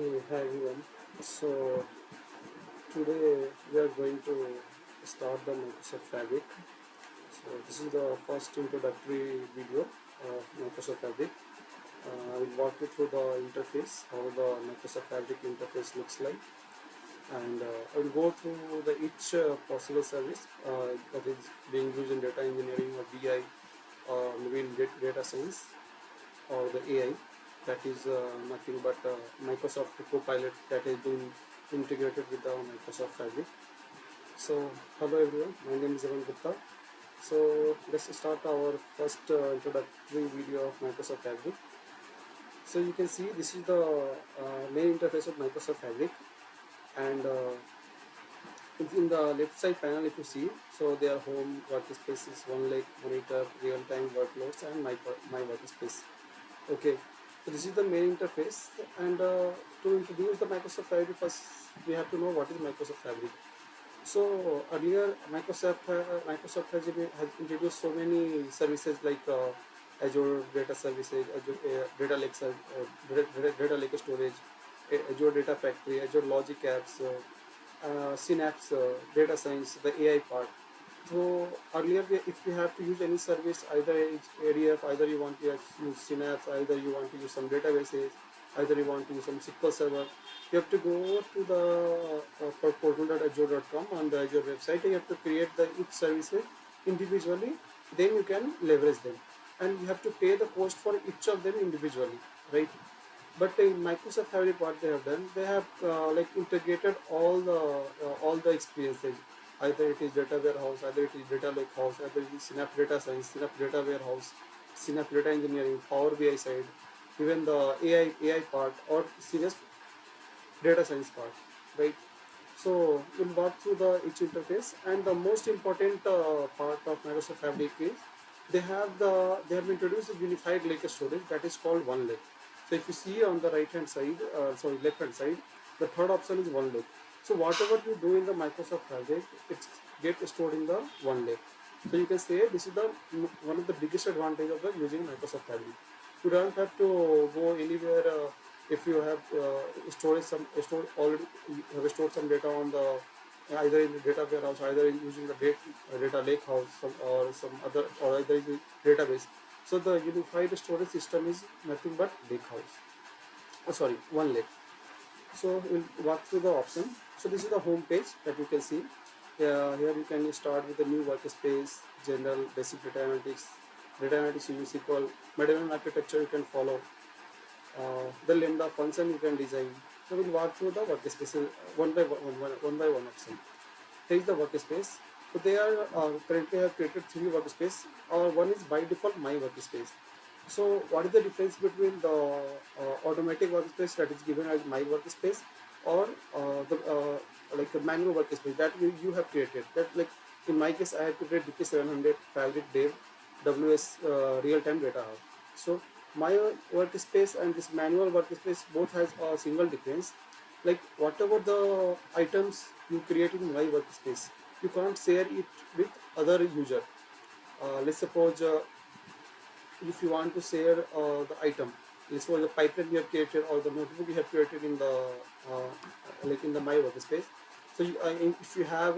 Hi everyone. So today we are going to start the Microsoft Fabric. So this is the first introductory video of Microsoft Fabric. I will walk you through the interface, how the Microsoft Fabric interface looks like, and I will go through the each possible service that is being used in data engineering or BI or maybe in data science or the AI. That is nothing but Microsoft Copilot that has been integrated with the Microsoft Fabric. So hello everyone, my name is Evan Gupta. So let's start our first introductory video of Microsoft Fabric. So you can see this is the main interface of Microsoft Fabric, and in the left side panel if you see, so their home workspaces, one lake, monitor, real-time workloads, and my workspace. Okay, so this is the main interface, and to introduce the Microsoft Fabric, first we have to know what is Microsoft Fabric. So earlier Microsoft has introduced so many services like Azure Data Services, Azure Data Lake, Data Lake Storage, Azure Data Factory, Azure Logic Apps, Synapse, Data Science, the AI part. So earlier, if you have to use any service, either it's ADF, either you want to use Synapse, either you want to use some databases, either you want to use some SQL Server, you have to go to the portal.azure.com on the Azure website. You have to create the each services individually. Then you can leverage them, and you have to pay the cost for each of them individually, right? But in Microsoft Fabric, what they have done, they have like integrated all the experiences. Either it is data warehouse, either it is data lake house, either it is Synapse Data Science, Synapse Data Warehouse, Synapse Data Engineering, Power BI side, even the AI part, or Synapse Data Science part, right? So we'll walk through the each interface, and the most important part of Microsoft Fabric is they have introduced a unified lake storage that is called one lake. So if you see on the right hand side, sorry, left hand side, the third option is one lake. So whatever you do in the Microsoft Fabric, it gets stored in the one lake. So you can say this is the one of the biggest advantage of the using Microsoft Fabric. You don't have to go anywhere. If you have stored already, you have stored some data on the either in the data warehouse, either in using the data lake house, or some other, or either in the database. So the unified storage system is nothing but lake house. Oh, sorry, one lake. So we'll walk through the option. So this is the home page that you can see. Here you can start with the new workspace, general, basic data analytics using SQL, medallion architecture you can follow, the lambda function you can design. So we'll walk through the workspaces one by one option. Here is the workspace. So they are currently have created three workspace, or one is by default my workspace. So what is the difference between the automatic workspace that is given as my workspace, or the like a manual workspace that you have created? That, like in my case, I have created DP700 Fabric Dev WS real-time data hub. So my workspace and this manual workspace both has a single difference. Like whatever the items you create in my workspace, you can't share it with other user. Let's suppose if you want to share the item, let's suppose the pipeline you have created or the notebook you have created in the like in the my workspace. So if you have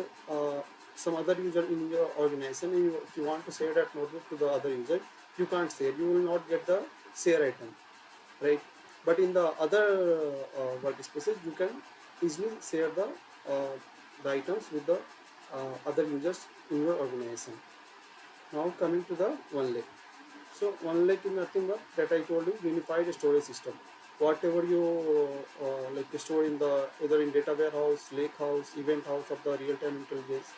some other user in your organization, and if you want to share that notebook to the other user, you can't share. You will not get the share item, right? But in the other workspaces, you can easily share the items with the other users in your organization. Now coming to the one lake. So one lake is nothing but that I told you, unified storage system. Whatever you like store in the either in data warehouse, lake house, event house of the real-time intelligence.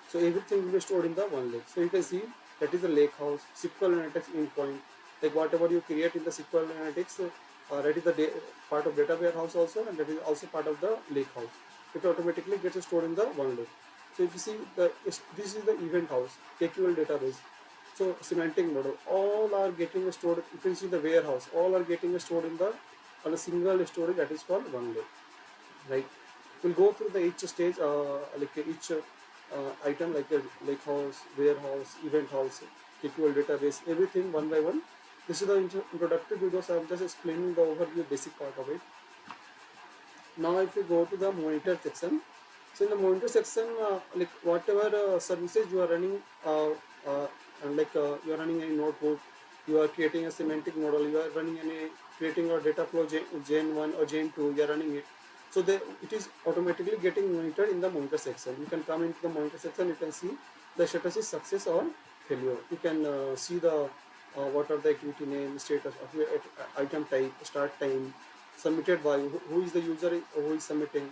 So everything will be stored in the one lake. So you can see that is the lake house, SQL Analytics endpoint. Like whatever you create in the SQL Analytics, that is the part of data warehouse also, and that is also part of the lake house. It automatically gets stored in the one lake. So if you see this is the event house, KQL database. So semantic model, all are getting stored. If you see the warehouse, all are getting stored in the on a single storage that is called one lake, right? We'll go through the each stage, like each item, like a lake house, warehouse, event house, SQL database, everything one by one. This is the introductory video, so I'm just explaining the overview, basic part of it. Now if you go to the monitor section, so in the monitor section, like whatever services you are running, you are running a notebook, you are creating a semantic model, you are running any creating a data flow gen 1 or gen 2, you are running it. So it is automatically getting monitored in the monitor section. You can come into the monitor section, you can see the status is success or failure. You can see the what are the activity name, status, item type, start time, submitted by who is the user who is submitting,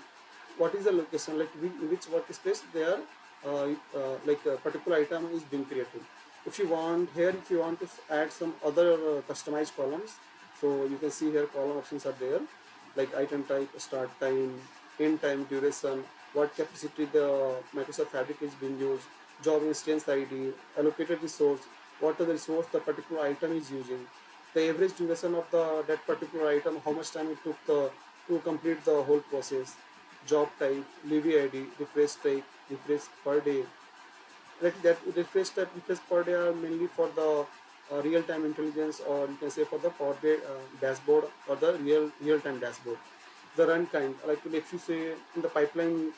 what is the location, like which workspace they are, like a particular item is being created. If you want here, if you want to add some other customized columns, so you can see here column options are there, like item type, start time, end time, duration, what capacity the Microsoft Fabric is being used, job instance ID, allocated resource, what are the resource the particular item is using, the average duration of that particular item, how much time it took to complete the whole process, job type, levy ID, refresh type, refresh per day. That refresh type, refresh per day are mainly for the real-time intelligence, or you can say for the Power BI dashboard or the real-time dashboard. The run kind, like if you say in the pipeline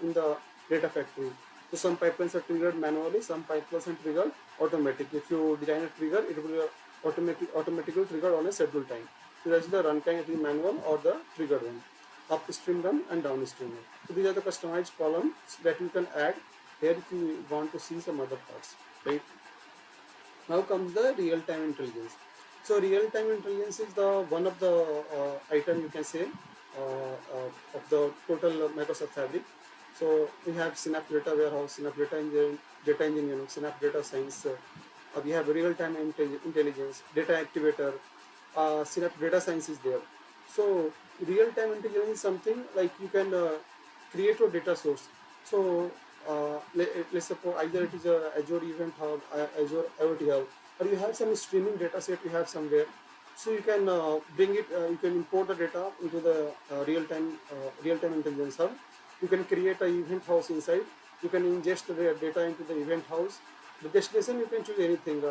in the data factory, so some pipelines are triggered manually, some pipelines are triggered automatic. If you design a trigger, it will automatically trigger on a scheduled time. So that's the run kind, it is manual or the triggered one, upstream run and downstream run. So these are the customized columns that you can add here if you want to see some other parts, right? Now comes the real-time intelligence. So real-time intelligence is the one of the item, you can say, of the total Microsoft Fabric. So we have Synapse Data Warehouse, Synapse Data Engineering, Synapse Data Science. We have real-time intelligence, Data Activator, Synapse Data Science is there. So real-time intelligence is something like you can create your data source. So let's suppose either it is a Azure Event Hub, Azure IoT Hub, or you have some streaming data set you have somewhere. So you can bring it, you can import the data into the real-time intelligence hub. You can create a event house inside. You can ingest the data into the event house. The destination you can choose anything.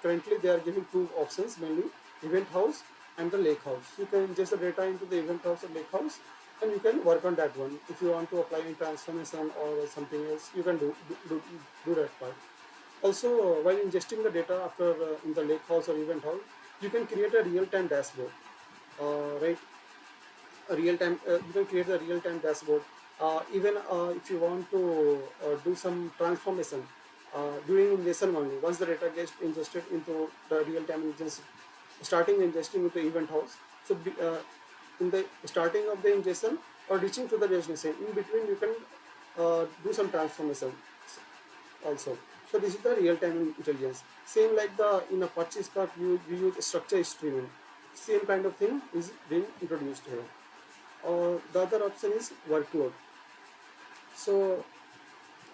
Currently they are giving two options mainly: event house and the lake house. You can ingest the data into the event house or lake house, and you can work on that one. If you want to apply any transformation or something else, you can do that part. Also, while ingesting the data after in the lake house or event house, you can create a real-time dashboard, right? A real-time, you can create a real-time dashboard. Even if you want to do some transformation during ingestion only, once the data gets ingested into the real-time ingestion, starting ingesting with the event house. So in the starting of the ingestion or reaching to the destination, in between you can do some transformation also. So this is the real-time intelligence. Same like the in Apache Spark, we use structure streaming. Same kind of thing is being introduced here. The other option is workload. So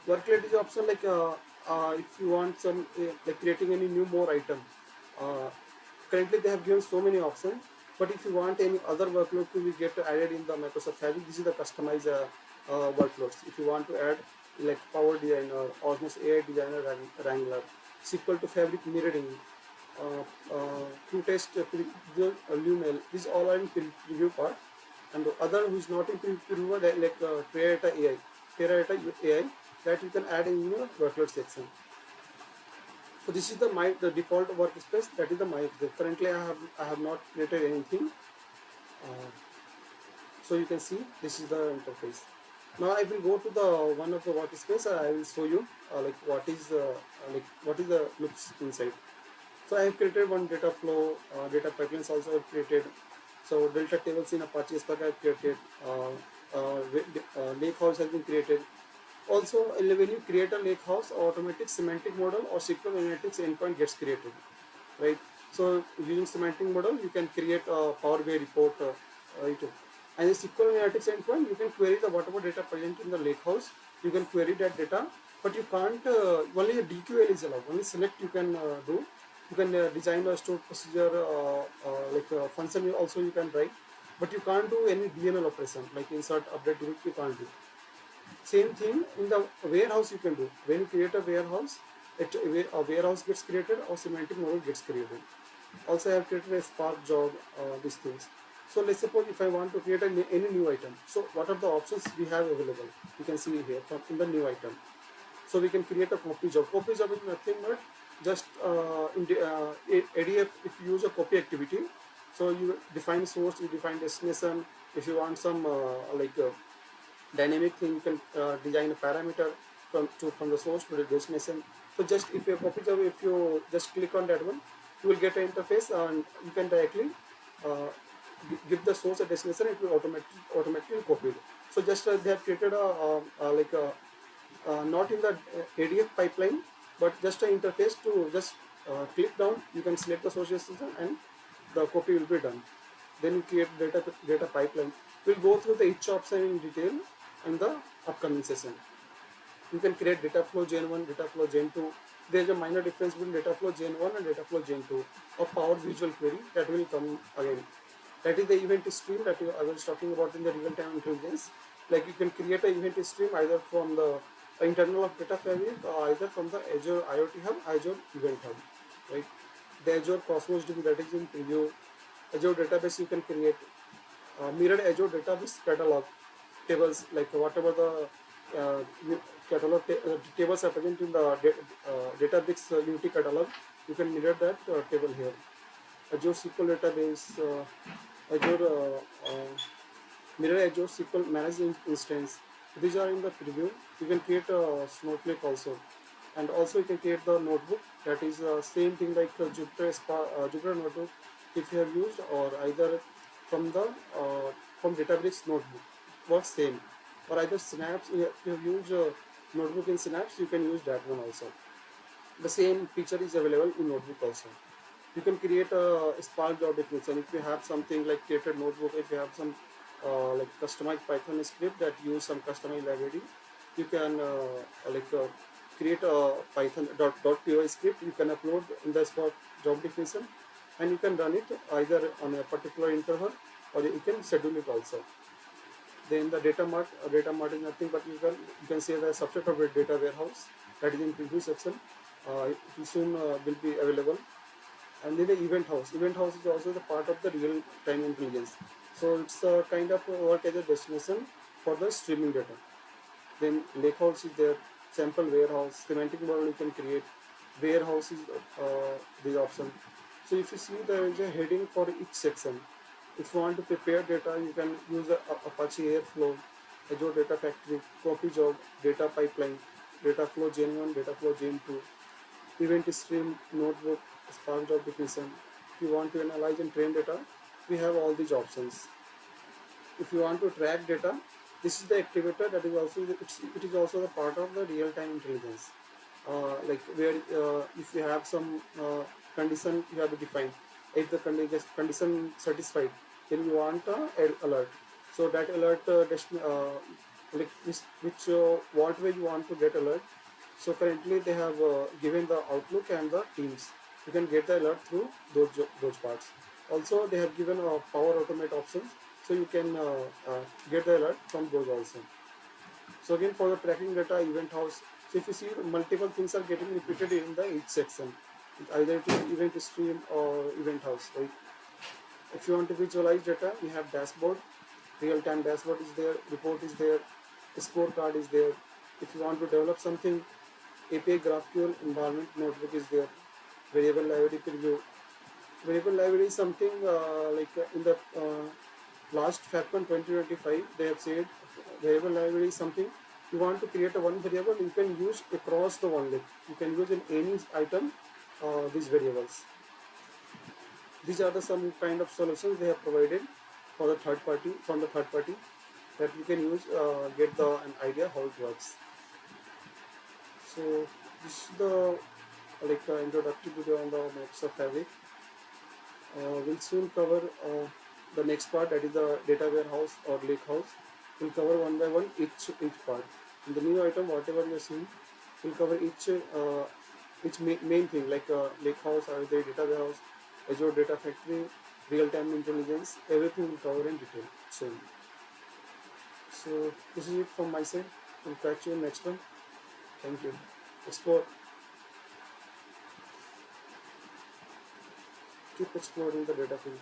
workload is option like if you want some like creating any new more item. Uh, Currently they have given so many options, but if you want any other workload to be get added in the Microsoft Fabric, this is the customized workloads. If you want to add like Power Designer, Osmos AI Designer, Wrangler, SQL to Fabric mirroring, Q-test, Lumel, these all are in preview part. And the other who is not in preview, like Teradata AI, that you can add in your workload section. So this is the default workspace, that is the my. Currently I have not created anything. Uh, so you can see this is the interface. Now I will go to the one of the workspace. I will show you what is the looks inside. So I have created one data flow, data pipelines also I have created. So delta tables in Apache Spark I have created. Lakehouse has been created. Also, when you create a lakehouse, automatic semantic model or SQL analytics endpoint gets created, right? So using semantic model, you can create a Power BI report, right? And the SQL analytics endpoint, you can query the whatever data present in the lakehouse. You can query that data, but you can't. Only a DQL is allowed. Only select you can do. You can design a stored procedure like a function. Also you can write, but you can't do any DML operation like insert, update, delete. You can't do. Same thing in the warehouse you can do. When you create a warehouse, a warehouse gets created or semantic model gets created. Also I have created a Spark job, these things. So let's suppose if I want to create any new item. So what are the options we have available? You can see here from in the new item. So we can create a copy job. Copy job is nothing but just in the ADF. If you use a copy activity, so you define source, you define destination. If you want some dynamic thing, you can design a parameter from the source to the destination. So just if you copy job, if you just click on that one, you will get an interface and you can directly uh, give the source a destination. It will automatically copy it. So just they have created not in the ADF pipeline, but just an interface to just click down. You can select the source destination and the copy will be done. Then you create data pipeline. We'll go through the each option in detail in the upcoming session. You can create data flow gen 1, data flow gen 2. There is a minor difference between data flow gen 1 and data flow gen 2 of Power Visual Query that will come again. That is the event stream that I was talking about in the real-time intelligence. Like you can create an event stream either from the internal of Data Fabric or either from the Azure IoT Hub, Azure Event Hub, right? The Azure Cosmos DB that is in preview. Azure database you can create mirrored Azure database catalog tables, like whatever the catalog tables are present in the Databricks Unity catalog. You can mirror that table here. Azure SQL database, Azure mirror Azure SQL managed instance. These are in the preview. You can create a Snowflake also, and also you can create the notebook. That is same thing like Jupyter notebook if you have used, or either from the from Databricks notebook, works same, or either Synapse. If you have used notebook in Synapse, you can use that one also. The same feature is available in notebook also. You can create a Spark job definition if you have something like created notebook. If you have some like customized Python script that use some customized library, you can create a Python .py script. You can upload in the Spark job definition, and you can run it either on a particular interval, or you can schedule it also. Then the data mart is nothing but you can say the subset of a data warehouse that is in preview section. It will soon will be available. And then the event house. Event house is also the part of the real time intelligence. So it's a kind of work as a destination for the streaming data. Then lake house is there, sample warehouse, semantic model you can create. Warehouse is the option. So if you see there is a heading for each section. If you want to prepare data, you can use the Apache Airflow, Azure Data Factory, copy job, data pipeline, data flow gen 1, data flow gen 2, event stream, notebook, Spark job definition. If you want to analyze and train data, we have all these options. If you want to track data, this is the activator. That is also it is also the part of the real-time intelligence. Like where if you have some condition you have to define. If the condition satisfied, then you want a alert. So that alert like which what way you want to get alert. So currently they have given the Outlook and the Teams. You can get the alert through those parts. Also they have given a Power Automate options, so you can get the alert from those also. So again for the tracking data, event house. So if you see multiple things are getting repeated in the each section, either it is event stream or event house, right? If you want to visualize data, we have dashboard, real-time dashboard is there, report is there, scorecard is there. If you want to develop something, API GraphQL environment notebook is there, variable library preview. Variable library is something in the last FABCon 2025, they have said variable library is something you want to create a one variable, you can use across the one link. You can use in any item these variables. These are the some kind of solutions they have provided for the third party that you can use get an idea how it works. So this is the introductory video on the Microsoft Fabric. We'll soon cover the next part, that is the data warehouse or lake house. We'll cover one by one each part. In the new item, whatever you're seeing, we'll cover each main thing like lake house or the data warehouse, Azure Data Factory, real-time intelligence, everything we'll cover in detail soon. So this is it from my side. We'll catch you in next one. Thank you. Explore. Keep exploring the data field.